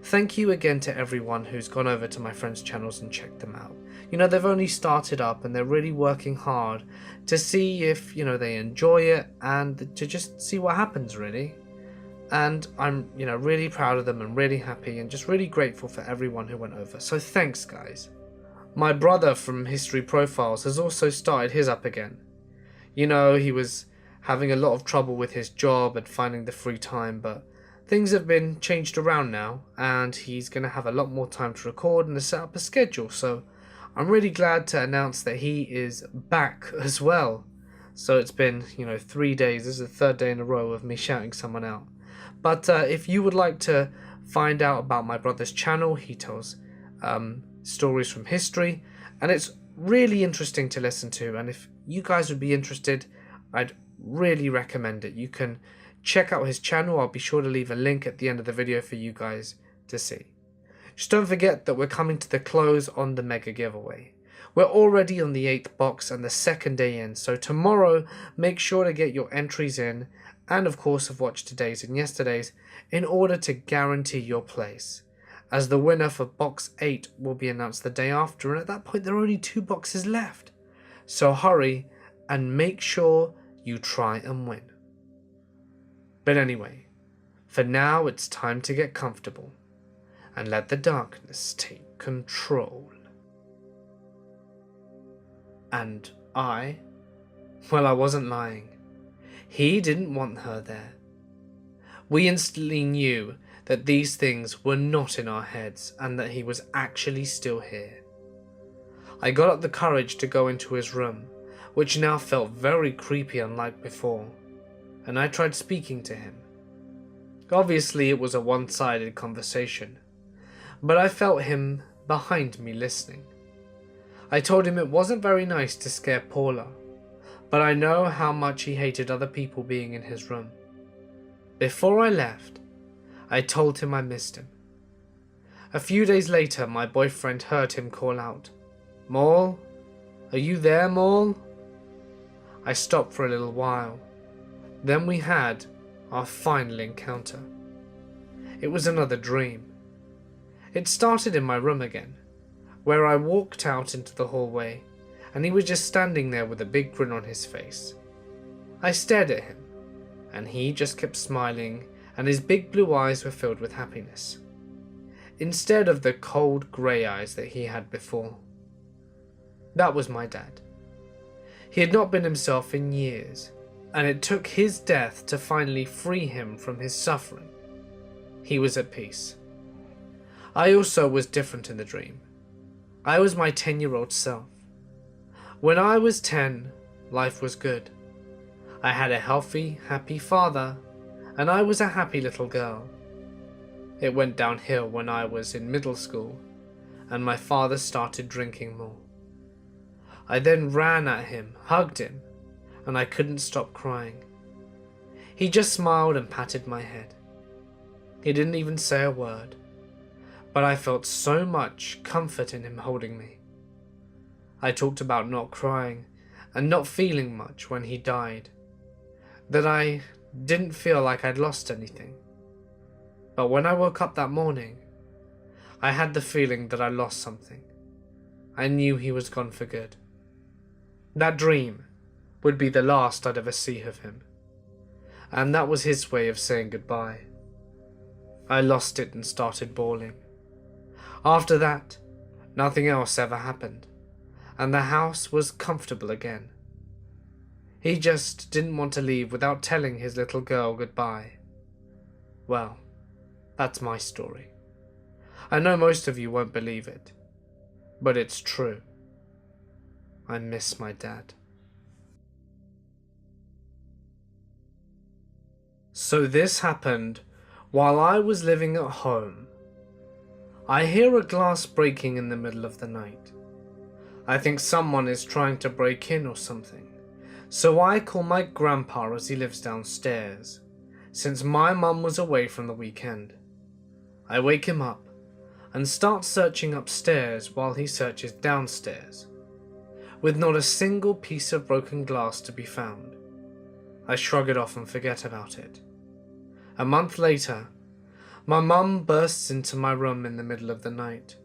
Thank you again to everyone who's gone over to my friends' channels and checked them out. You know, they've only started up and they're really working hard to see if, you know, they enjoy it and to just see what happens really. And I'm, you know, really proud of them and really happy and just really grateful for everyone who went over. So thanks, guys. My brother from History Profiles has also started his up again. You know, he was having a lot of trouble with his job and finding the free time, but things have been changed around now and he's going to have a lot more time to record and to set up a schedule. So I'm really glad to announce that he is back as well. So it's been, you know, 3 days. This is the third day in a row of me shouting someone out. But if you would like to find out about my brother's channel, he tells stories from history, and it's really interesting to listen to. And if you guys would be interested, I'd really recommend it. You can check out his channel. I'll be sure to leave a link at the end of the video for you guys to see. Just don't forget that we're coming to the close on the mega giveaway. We're already on the 8th box and the second day in, so tomorrow make sure to get your entries in, and of course have watched today's and yesterday's, in order to guarantee your place, as the winner for box 8 will be announced the day after, and at that point there are only 2 boxes left. So hurry and make sure you try and win. But anyway, for now it's time to get comfortable and let the darkness take control. And I wasn't lying. He didn't want her there. We instantly knew that these things were not in our heads and that he was actually still here. I got up the courage to go into his room, which now felt very creepy unlike before, and I tried speaking to him. Obviously it was a one-sided conversation, but I felt him behind me listening. I told him it wasn't very nice to scare Paula, but I know how much he hated other people being in his room. Before I left, I told him I missed him. A few days later, my boyfriend heard him call out, "Maul? Are you there, Maul?" I stopped for a little while. Then we had our final encounter. It was another dream. It started in my room again, where I walked out into the hallway, and he was just standing there with a big grin on his face. I stared at him, and he just kept smiling, and his big blue eyes were filled with happiness, instead of the cold grey eyes that he had before. That was my dad. He had not been himself in years, and it took his death to finally free him from his suffering. He was at peace. I also was different in the dream. I was my 10-year-old self. When I was 10, life was good. I had a healthy, happy father, and I was a happy little girl. It went downhill when I was in middle school, and my father started drinking more. I then ran at him, hugged him, and I couldn't stop crying. He just smiled and patted my head. He didn't even say a word, but I felt so much comfort in him holding me. I talked about not crying and not feeling much when he died, that I didn't feel like I'd lost anything. But when I woke up that morning, I had the feeling that I lost something. I knew he was gone for good. That dream would be the last I'd ever see of him, and that was his way of saying goodbye. I lost it and started bawling. After that, nothing else ever happened, and the house was comfortable again. He just didn't want to leave without telling his little girl goodbye. Well, that's my story. I know most of you won't believe it, but it's true. I miss my dad. So this happened while I was living at home. I hear a glass breaking in the middle of the night. I think someone is trying to break in or something, so I call my grandpa as he lives downstairs, since my mum was away from the weekend. I wake him up and start searching upstairs while he searches downstairs, with not a single piece of broken glass to be found. I shrug it off and forget about it. A month later, my mum bursts into my room in the middle of the night,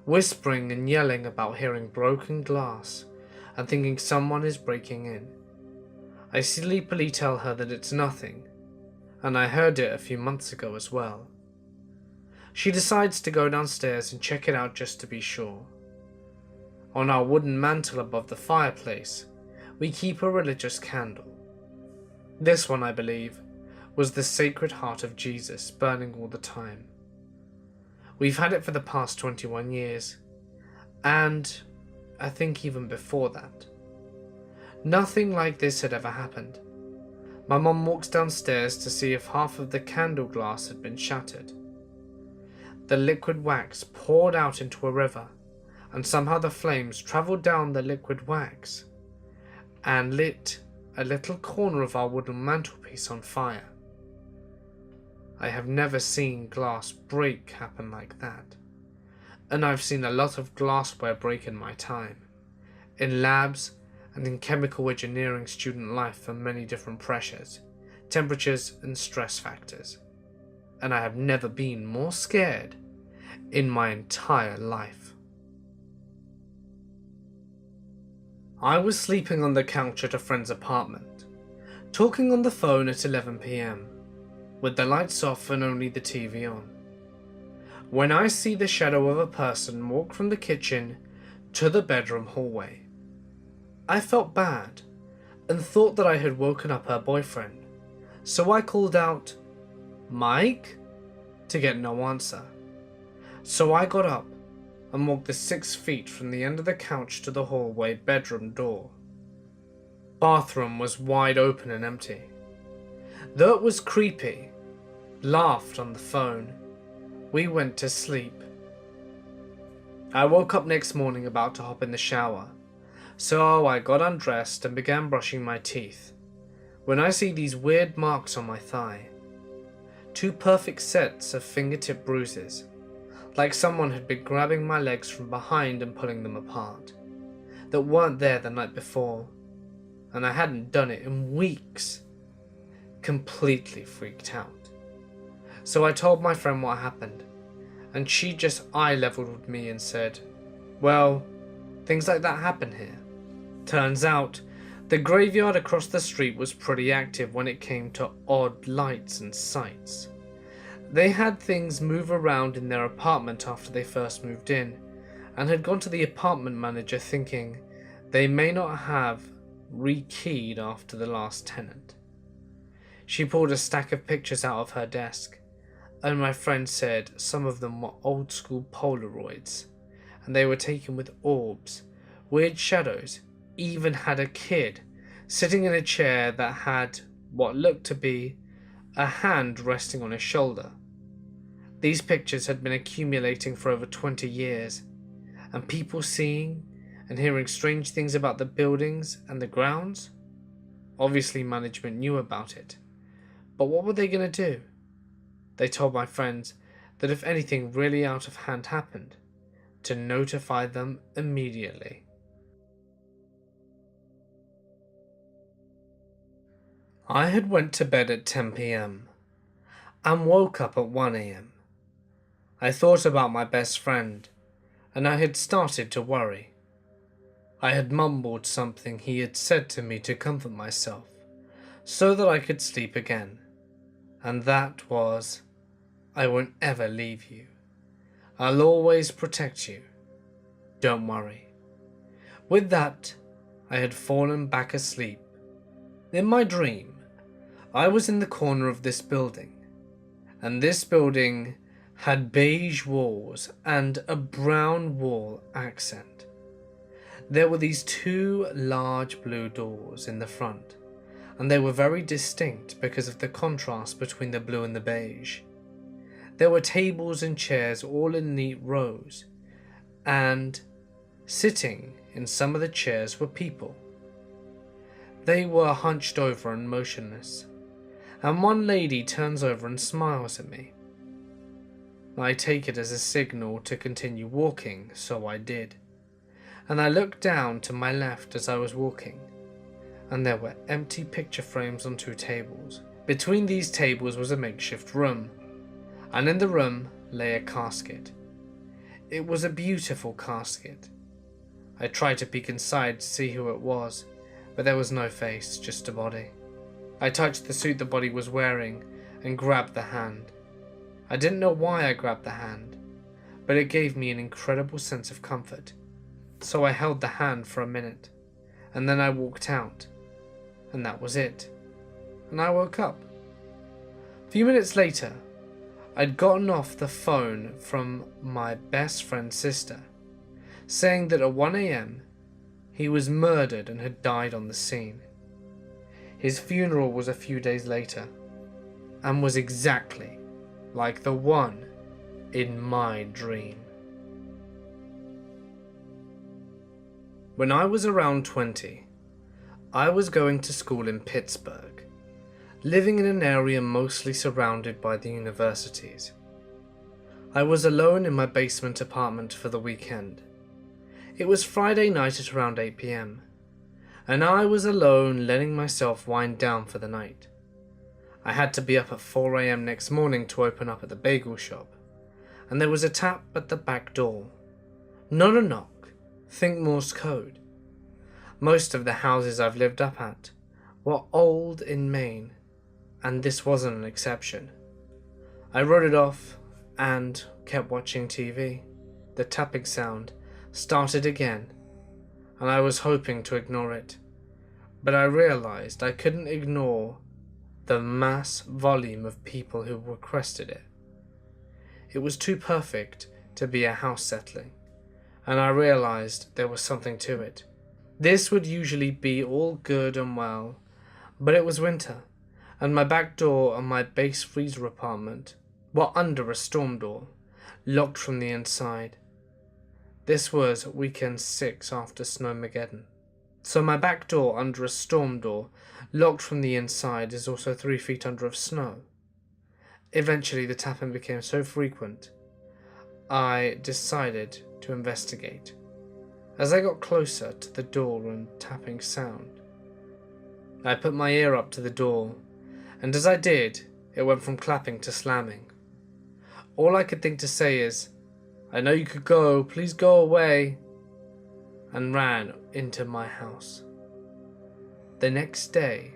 whispering and yelling about hearing broken glass and thinking someone is breaking in. I sleepily tell her that it's nothing, and I heard it a few months ago as well. She decides to go downstairs and check it out just to be sure. On our wooden mantel above the fireplace, we keep a religious candle. This one, I believe, was the Sacred Heart of Jesus burning all the time. We've had it for the past 21 years, and I think even before that. Nothing like this had ever happened. My mum walks downstairs to see if half of the candle glass had been shattered. The liquid wax poured out into a river, and somehow the flames travelled down the liquid wax and lit a little corner of our wooden mantelpiece on fire. I have never seen glass break happen like that, and I've seen a lot of glassware break in my time. in labs and in chemical engineering student life for many different pressures, temperatures and stress factors. And I have never been more scared in my entire life. I was sleeping on the couch at a friend's apartment, talking on the phone at 11 p.m, with the lights off and only the TV on, when I see the shadow of a person walk from the kitchen to the bedroom hallway. I felt bad and thought that I had woken up her boyfriend, so I called out, "Mike?" to get no answer. So I got up and walked the 6 feet from the end of the couch to the hallway bedroom door. Bathroom was wide open and empty. Though it was creepy, laughed on the phone, we went to sleep. I woke up next morning about to hop in the shower, so I got undressed and began brushing my teeth, when I see these weird marks on my thigh. 2 perfect sets of fingertip bruises, like someone had been grabbing my legs from behind and pulling them apart, that weren't there the night before, and I hadn't done it in weeks. Completely freaked out. So I told my friend what happened, and she just eye-leveled with me and said, "Well, things like that happen here." Turns out, the graveyard across the street was pretty active when it came to odd lights and sights. They had things move around in their apartment after they first moved in, and had gone to the apartment manager thinking they may not have rekeyed after the last tenant. She pulled a stack of pictures out of her desk, and my friend said some of them were old school Polaroids, and they were taken with orbs, weird shadows, even had a kid sitting in a chair that had what looked to be a hand resting on his shoulder. These pictures had been accumulating for over 20 years, and people seeing and hearing strange things about the buildings and the grounds. Obviously management knew about it, but what were they going to do? They told my friends that if anything really out of hand happened, to notify them immediately. I had went to bed at 10 p.m. and woke up at 1 a.m. I thought about my best friend, and I had started to worry. I had mumbled something he had said to me to comfort myself, so that I could sleep again, and that was, "I won't ever leave you. I'll always protect you. Don't worry." With that, I had fallen back asleep. In my dream, I was in the corner of this building, and this building had beige walls and a brown wall accent. There were these 2 large blue doors in the front, and they were very distinct because of the contrast between the blue and the beige. There were tables and chairs all in neat rows, and sitting in some of the chairs were people. They were hunched over and motionless, and one lady turns over and smiles at me. I take it as a signal to continue walking, so I did, and I looked down to my left as I was walking, and there were empty picture frames on 2 tables. Between these tables was a makeshift room, and in the room lay a casket. It was a beautiful casket. I tried to peek inside to see who it was, but there was no face, just a body. I touched the suit the body was wearing and grabbed the hand. I didn't know why I grabbed the hand, but it gave me an incredible sense of comfort. So I held the hand for a minute, and then I walked out, and that was it. And I woke up. A few minutes later, I'd gotten off the phone from my best friend's sister, saying that at 1 a.m. he was murdered and had died on the scene. His funeral was a few days later, and was exactly like the one in my dream. When I was around 20, I was going to school in Pittsburgh, living in an area mostly surrounded by the universities. I was alone in my basement apartment for the weekend. It was Friday night at around 8 p.m, and I was alone letting myself wind down for the night. I had to be up at 4 a.m. next morning to open up at the bagel shop, and there was a tap at the back door. Not a knock, think Morse code. Most of the houses I've lived up at were old in Maine, and this wasn't an exception. I wrote it off and kept watching TV. The tapping sound started again, and I was hoping to ignore it, but I realized I couldn't ignore the mass volume of people who requested it. It was too perfect to be a house settling, and I realized there was something to it. This would usually be all good and well, but it was winter, and my back door and my base freezer apartment were under a storm door, locked from the inside. This was weekend 6 after Snowmageddon. So my back door under a storm door, locked from the inside, is also 3 feet under of snow. Eventually the tapping became so frequent, I decided to investigate. As I got closer to the door and tapping sound, I put my ear up to the door, and as I did, it went from clapping to slamming. All I could think to say is, "I know you could go, please go away," and ran into my house. The next day,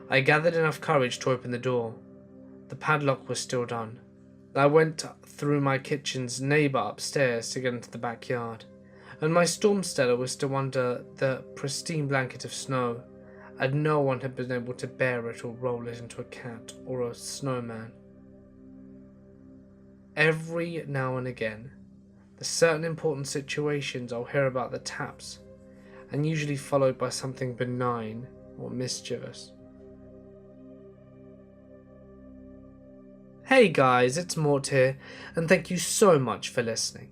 I gathered enough courage to open the door. The padlock was still done. I went through my kitchen's neighbour upstairs to get into the backyard, and my storm cellar was still under the pristine blanket of snow, and no one had been able to bear it or roll it into a cat or a snowman. Every now and again, there's certain important situations I'll hear about the taps, and usually followed by something benign or mischievous. Hey guys, it's Mort here, and thank you so much for listening.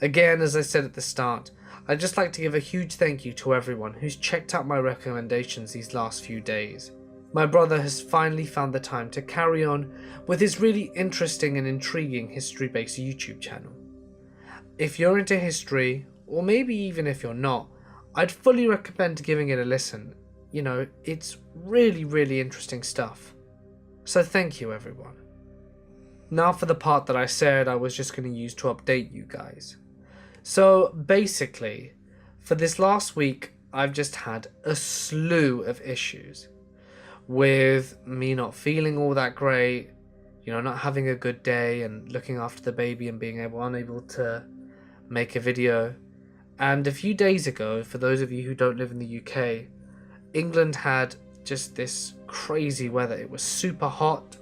Again, as I said at the start, I'd just like to give a huge thank you to everyone who's checked out my recommendations these last few days. My brother has finally found the time to carry on with his really interesting and intriguing history-based YouTube channel. If you're into history, or maybe even if you're not, I'd fully recommend giving it a listen. You know, it's really, really interesting stuff. So thank you everyone. Now for the part that I said I was just going to use to update you guys. So basically, for this last week, I've just had a slew of issues with me not feeling all that great, you know, not having a good day and looking after the baby and being unable to make a video. And a few days ago, for those of you who don't live in the UK, England had just this crazy weather. It was super hot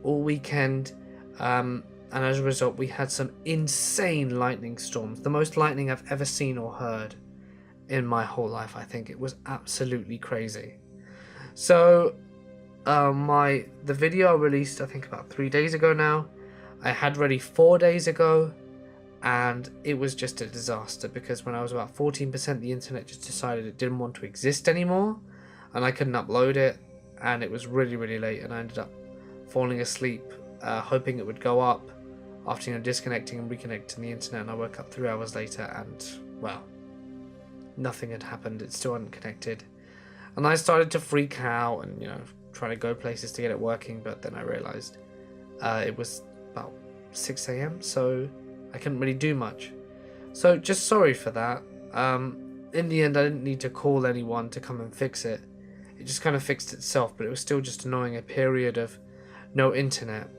all weekend, and as a result we had some insane lightning storms, the most lightning I've ever seen or heard in my whole life. I think it was absolutely crazy. So the video I released, I think about 3 days ago now, I had ready 4 days ago, and it was just a disaster because when I was about 14%, the internet just decided it didn't want to exist anymore, and I couldn't upload it, and it was really, really late, and I ended up falling asleep, hoping it would go up after disconnecting and reconnecting the internet, and I woke up 3 hours later and, well, nothing had happened. It still hadn't connected, and I started to freak out and trying to go places to get it working, but then I realized it was about 6 a.m, so I couldn't really do much. So just sorry for that. In the end, I didn't need to call anyone to come and fix it. It just kind of fixed itself, but it was still just annoying, a period of no internet,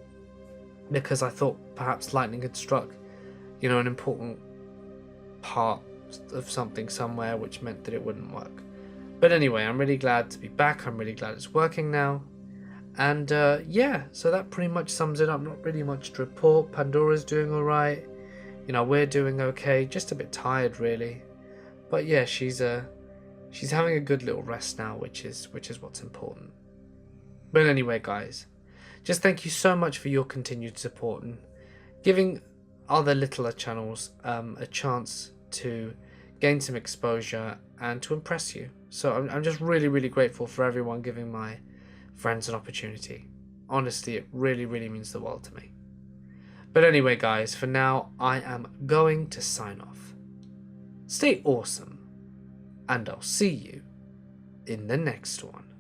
because I thought perhaps lightning had struck, an important part of something somewhere, which meant that it wouldn't work. But anyway, I'm really glad to be back. I'm really glad it's working now. And yeah, so that pretty much sums it up. Not really much to report. Pandora's doing alright. We're doing okay. Just a bit tired, really. But yeah, she's having a good little rest now, which is what's important. But anyway, guys, just thank you so much for your continued support and giving other littler channels a chance to gain some exposure and to impress you. So I'm just really, really grateful for everyone giving my friends an opportunity. Honestly, it really, really means the world to me. But anyway, guys, for now, I am going to sign off. stay awesome, and I'll see you in the next one.